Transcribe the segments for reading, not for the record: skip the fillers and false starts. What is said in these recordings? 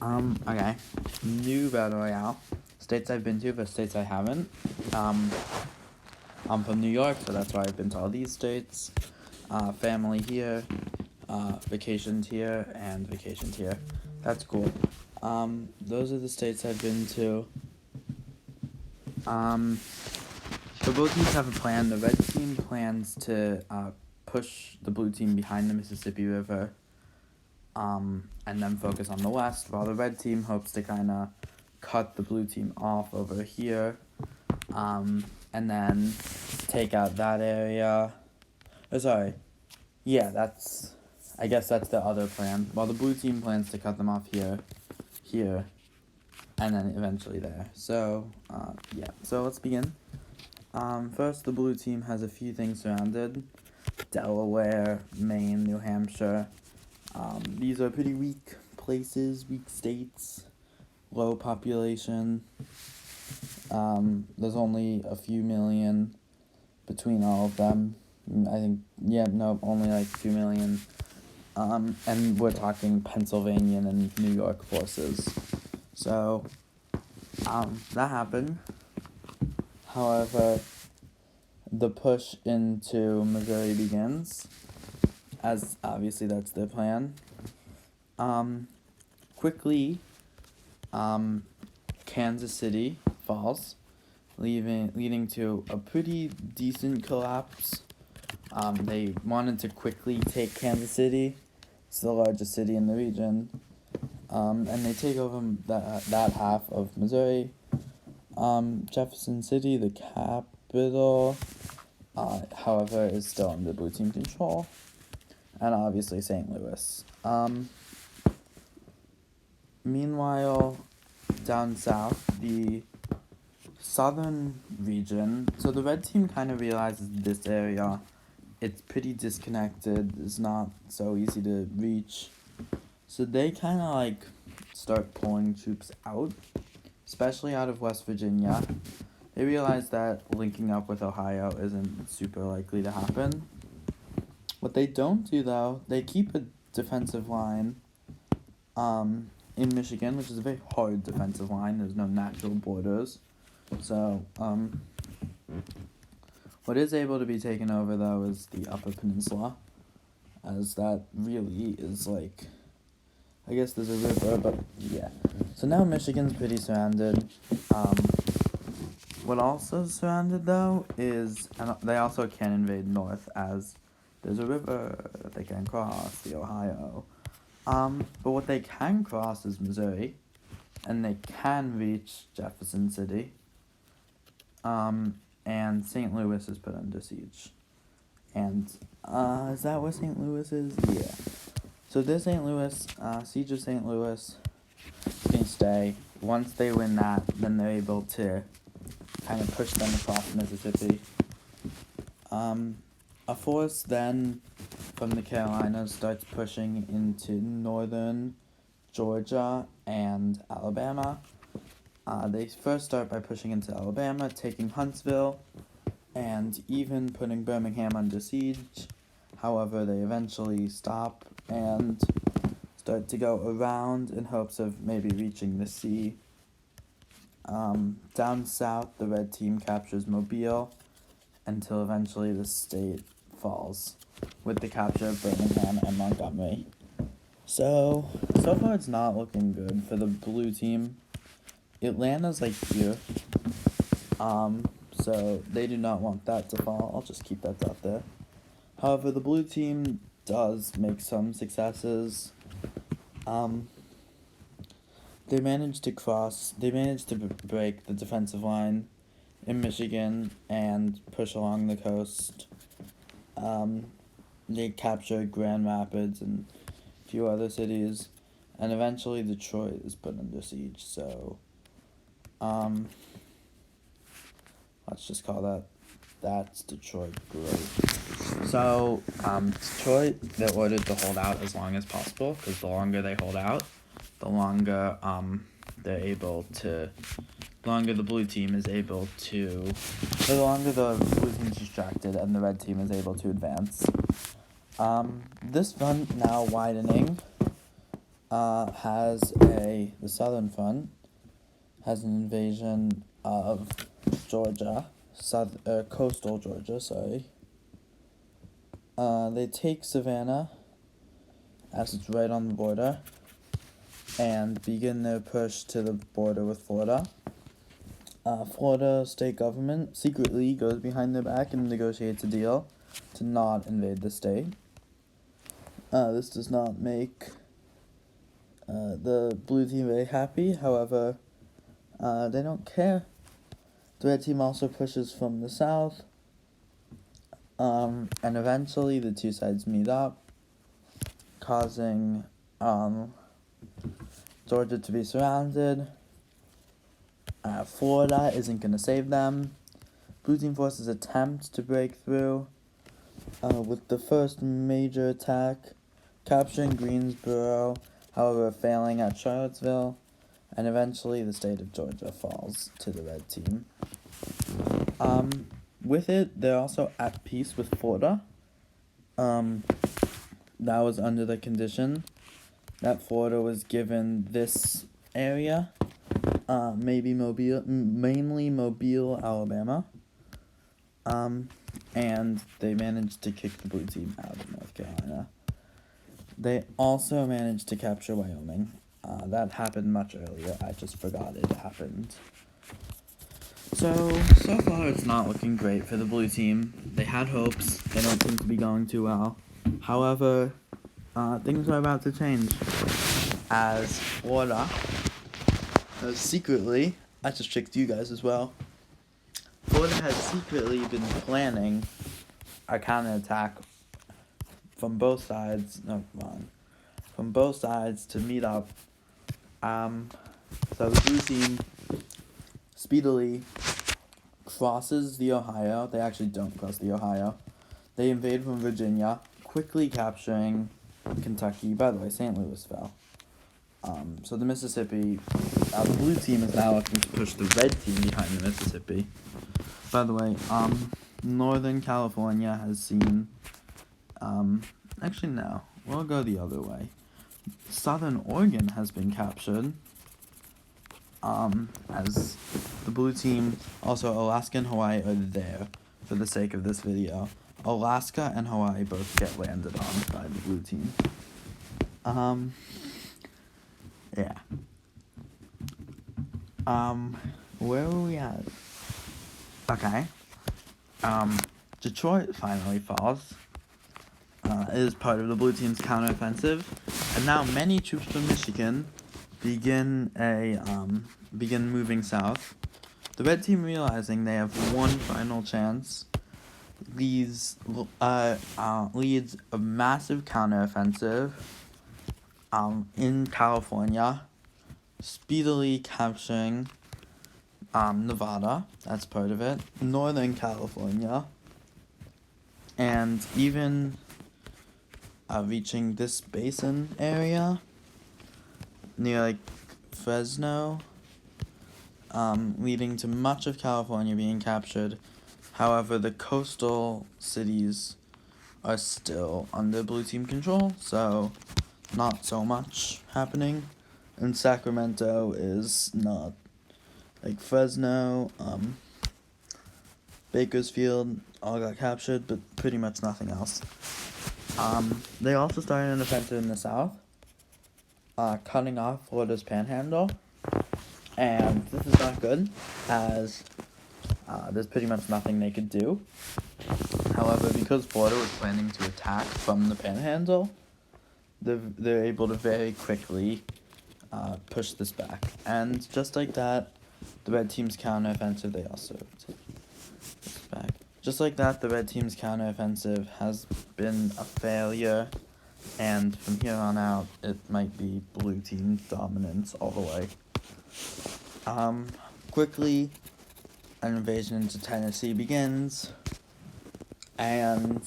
Okay. New Battle Royale. States I've been to, but states I haven't. I'm from New York, so that's why I've been to all these states. Family here, vacationed here, and vacationed here. That's cool. Those are the states I've been to. The both teams have a plan. The red team plans to push the blue team behind the Mississippi River, and then focus on the west, while the red team hopes to kind of cut the blue team off over here, and then take out that area. I guess that's the other plan. While the blue team plans to cut them off here, and then eventually there. So, so let's begin. First, the blue team has a few things surrounded. Delaware, Maine, New Hampshire. These are pretty weak places, weak states, low population. There's only a few million between all of them. Only like 2 million. And we're talking Pennsylvania and New York forces. So, that happened. However, the push into Missouri begins, as obviously that's their plan. Quickly, Kansas City falls, leading to a pretty decent collapse. They wanted to quickly take Kansas City. It's the largest city in the region. And they take over that half of Missouri. Jefferson City, the capital, however, is still under blue team control. And obviously St. Louis. Meanwhile, down south, the southern region, so the red team kind of realizes this area, it's pretty disconnected, it's not so easy to reach. So they kind of start pulling troops out, especially out of West Virginia. They realize that linking up with Ohio isn't super likely to happen. What they don't do, though, they keep a defensive line in Michigan, which is a very hard defensive line. There's no natural borders. So, what is able to be taken over, though, is the Upper Peninsula, as that really is I guess there's a river, but yeah. So now Michigan's pretty surrounded. What also surrounded, though, is, and they also can invade north, as there's a river that they can cross, the Ohio. But what they can cross is Missouri, and they can reach Jefferson City. And St. Louis is put under siege. And, is that where St. Louis is? Yeah. So this St. Louis, siege of St. Louis is going to stay. Once they win that, then they're able to kind of push them across Mississippi. A force then from the Carolinas starts pushing into northern Georgia and Alabama. They first start by pushing into Alabama, taking Huntsville, and even putting Birmingham under siege. However, they eventually stop and start to go around in hopes of maybe reaching the sea. Down south, the red team captures Mobile until eventually the state falls with the capture of Birmingham and Montgomery. So far it's not looking good for the blue team. Atlanta's here. So they do not want that to fall. I'll just keep that out there. However, the blue team does make some successes. They managed to break the defensive line in Michigan and push along the coast. They captured Grand Rapids and a few other cities, and eventually Detroit is put under siege, so, let's just call that's Detroit. Great. So, Detroit, they're ordered to hold out as long as possible, because the longer they hold out, the longer, the longer the blue team is able to, the longer the blue team is distracted and the red team is able to advance. This front now widening, the Southern Front has an invasion of Georgia, coastal Georgia, sorry. They take Savannah, as it's right on the border, and begin their push to the border with Florida. Florida state government secretly goes behind their back and negotiates a deal to not invade the state. This does not make the blue team very happy, however, they don't care. The red team also pushes from the south, and eventually the two sides meet up, causing Georgia to be surrounded. Florida isn't going to save them. Blue team forces attempt to break through with the first major attack, capturing Greensboro, however failing at Charlottesville, and eventually the state of Georgia falls to the red team. With it, they're also at peace with Florida. That was under the condition that Florida was given this area, mainly Mobile, Alabama. And they managed to kick the blue team out of North Carolina. They also managed to capture Wyoming. That happened much earlier. I just forgot it happened. So far it's not looking great for the blue team. They had hopes. They don't seem to be going too well. However, things are about to change. As Florida secretly, I just tricked you guys as well. Florida has secretly been planning a counterattack from both sides. From both sides to meet up. So the blue team speedily crosses the Ohio. They actually don't cross the Ohio. They invade from Virginia, quickly capturing Kentucky. By the way, St. Louis fell. So the Mississippi, the blue team is now looking to push the red team behind the Mississippi. By the way, Northern California has seen, actually no, we'll go the other way. Southern Oregon has been captured, as the blue team, also Alaska and Hawaii are there for the sake of this video. Alaska and Hawaii both get landed on by the blue team. Yeah. Where were we at? Okay. Detroit finally falls. It is part of the blue team's counteroffensive, and now many troops from Michigan begin moving south. The red team, realizing they have one final chance, leads a massive counteroffensive in California, speedily capturing Nevada, that's part of it, Northern California, and even reaching this basin area near Fresno, leading to much of California being captured. However, the coastal cities are still under blue team control, so not so much happening. And Sacramento is not. Fresno, Bakersfield all got captured, but pretty much nothing else. They also started an offensive in the south, cutting off Florida's panhandle, and this is not good, as there's pretty much nothing they could do. However, because Florida was planning to attack from the panhandle, they're able to very quickly push this back. And just like that, the red team's counteroffensive, they also take this back. Just like that, the red team's counteroffensive has been a failure, and from here on out, it might be blue team dominance all the way. Quickly, an invasion into Tennessee begins, and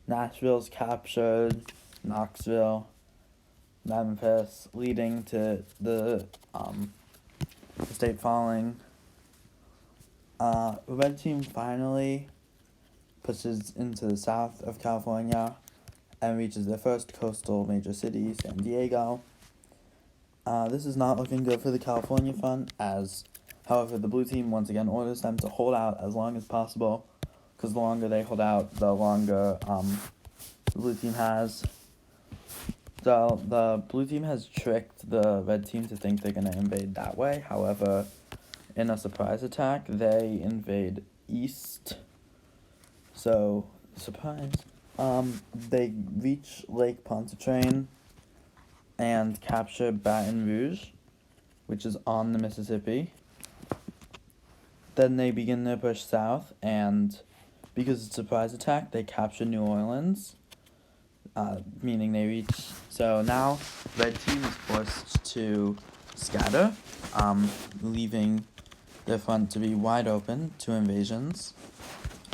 Nashville's captured, Knoxville, Memphis, leading to the state falling. The red team finally pushes into the south of California and reaches their first coastal major city, San Diego. This is not looking good for the California front, as, however, the blue team once again orders them to hold out as long as possible, because the longer they hold out, the longer the blue team has. So the blue team has tricked the red team to think they're going to invade that way. However, in a surprise attack, they invade east. So, surprise. They reach Lake Pontchartrain and capture Baton Rouge, which is on the Mississippi. Then they begin their push south, and because it's a surprise attack, they capture New Orleans, meaning they reach. So now, red team is forced to scatter, leaving their front to be wide open to invasions.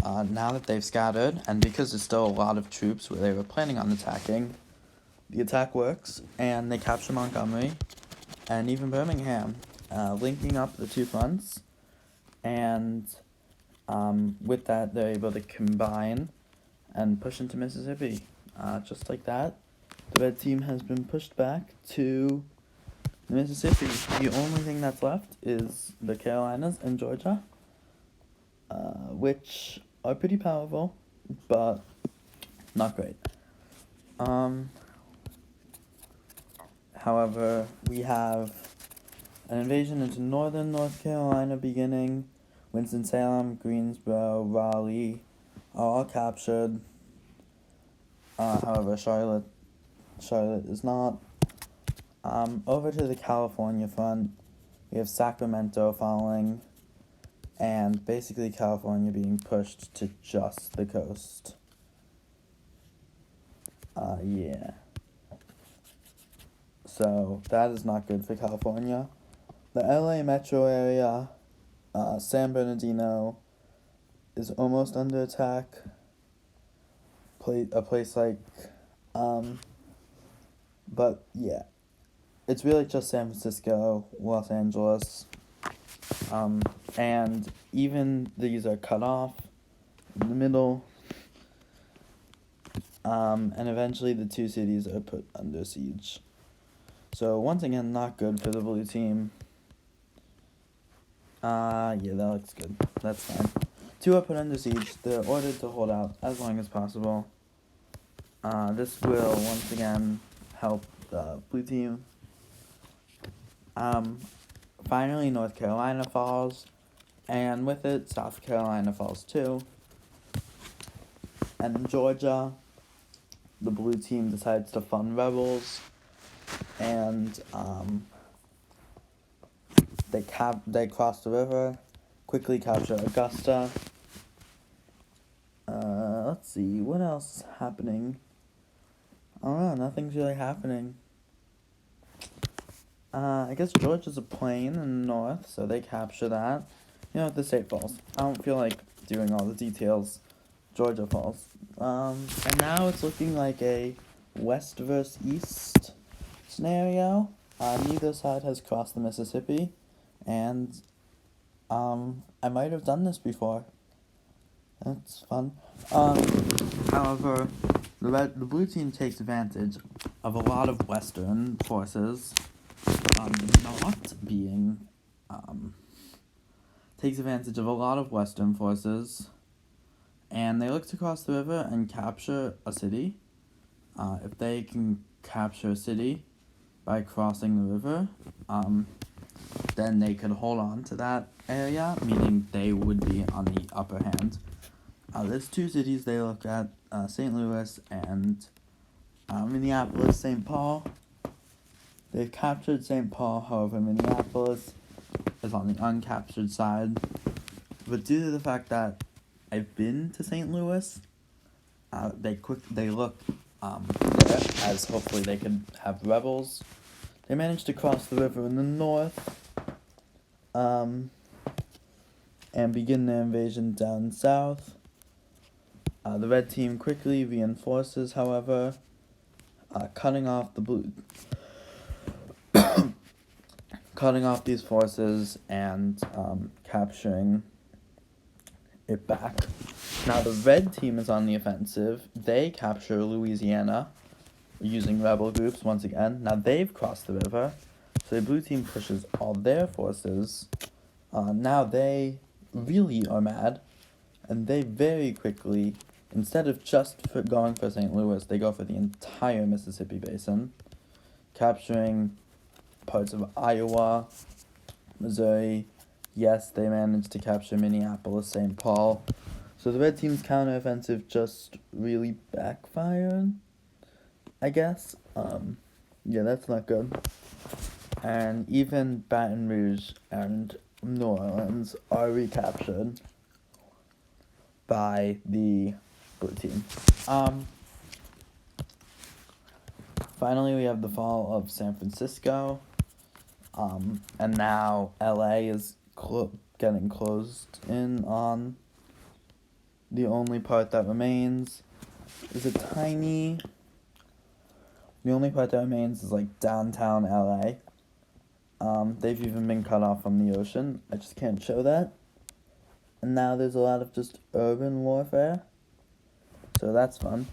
Now that they've scattered, and because there's still a lot of troops where they were planning on attacking, the attack works, and they capture Montgomery, and even Birmingham, linking up the two fronts, and with that, they're able to combine and push into Mississippi. Just like that, the red team has been pushed back to Mississippi. The only thing that's left is the Carolinas and Georgia, which are pretty powerful, but not great. However, we have an invasion into northern North Carolina beginning. Winston-Salem, Greensboro, Raleigh are all captured. However, Charlotte is not. Over to the California front, we have Sacramento following, and basically California being pushed to just the coast. Yeah. So, that is not good for California. The LA metro area, San Bernardino, is almost under attack. A place like, but yeah. It's really just San Francisco, Los Angeles, and even these are cut off in the middle, and eventually the two cities are put under siege. So once again, not good for the blue team. Yeah, that looks good. That's fine. Two are put under siege. They're ordered to hold out as long as possible. This will once again help the blue team. Finally, North Carolina falls, and with it, South Carolina falls too. And in Georgia, the blue team decides to fund rebels, and they cross the river, quickly capture Augusta. Let's see, what else is happening? I don't know, nothing's really happening. I guess Georgia's a plain in the north, so they capture that. You know, the state falls. I don't feel like doing all the details. Georgia falls. And now it's looking like a west versus east scenario. Neither side has crossed the Mississippi, and I might have done this before. That's fun. However, the blue team takes advantage of a lot of Western forces, not being, takes advantage of a lot of Western forces, and they look to cross the river and capture a city. If they can capture a city by crossing the river, then they could hold on to that area, meaning they would be on the upper hand. There's two cities they look at, St. Louis and Minneapolis, St. Paul. They've captured St. Paul, however, Minneapolis is on the uncaptured side. But due to the fact that I've been to St. Louis, they look there, as hopefully they could have rebels. They managed to cross the river in the north, and begin their invasion down south. The red team quickly reinforces, however, cutting off the blue, cutting off these forces and capturing it back. Now the red team is on the offensive. They capture Louisiana using rebel groups once again. Now they've crossed the river, so the blue team pushes all their forces. Now they really are mad, and they very quickly, instead of just going for St. Louis, they go for the entire Mississippi Basin, capturing parts of Iowa, Missouri. Yes, they managed to capture Minneapolis, St. Paul. So the red team's counteroffensive just really backfired, I guess. Yeah, that's not good. And even Baton Rouge and New Orleans are recaptured by the blue team. Finally, we have the fall of San Francisco. And now LA is getting closed in on. The only part that remains is the only part that remains is like downtown LA. They've even been cut off from the ocean. I just can't show that. And now there's a lot of just urban warfare. So that's fun.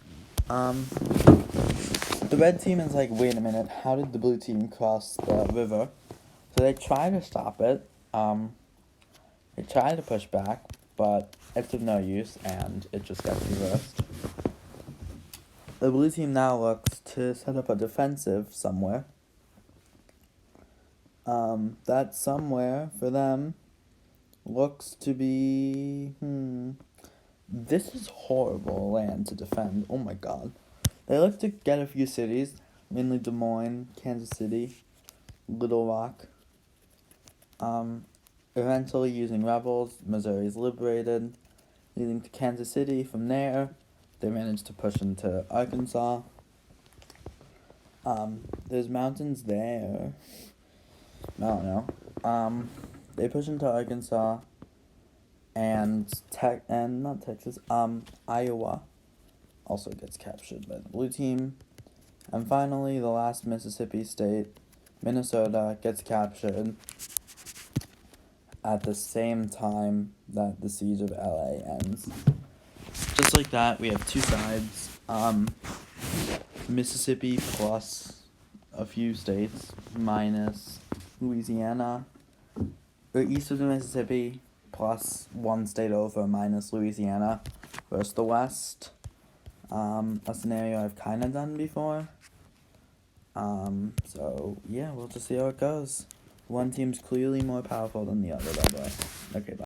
The red team is like, wait a minute, how did the blue team cross the river? So they try to stop it. They try to push back, but it's of no use, and it just gets reversed. The blue team now looks to set up a defensive somewhere. That somewhere for them looks to be, this is horrible land to defend. Oh my god. They look to get a few cities, mainly Des Moines, Kansas City, Little Rock. Eventually using rebels, Missouri is liberated, leading to Kansas City. From there, they managed to push into Arkansas. There's mountains there. I don't know. They push into Arkansas and not Texas. Iowa also gets captured by the blue team. And finally, the last Mississippi state, Minnesota, gets captured at the same time that the siege of LA ends. Just like that, we have two sides. Mississippi plus a few states minus Louisiana, or east of the Mississippi plus one state over minus Louisiana versus the West. A scenario I've kind of done before. So yeah, we'll just see how it goes. One team's clearly more powerful than the other, by the way. Okay, bye.